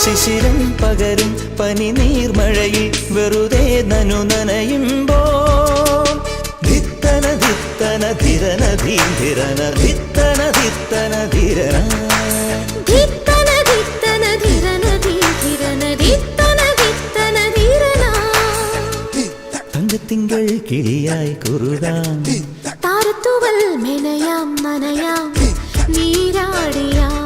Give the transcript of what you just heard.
ശിശിരം പകരും പനി നീർമഴയിൽ വെറുതെ നനു നനയുമ്പോ ധിത്തന ധിത്തന ധിരന ധീരന ധിത്തന ധിത്തന ധിരന ധിത്തന ധിത്തന ധിരന ധീരന ധിത്തന ധിത്തന ധിരന തങ്കത്തിങ്കൾ കിളിയായി കുറുകാം താരത്തുവൽ മെനയാം നനയാം നീരാടിയാം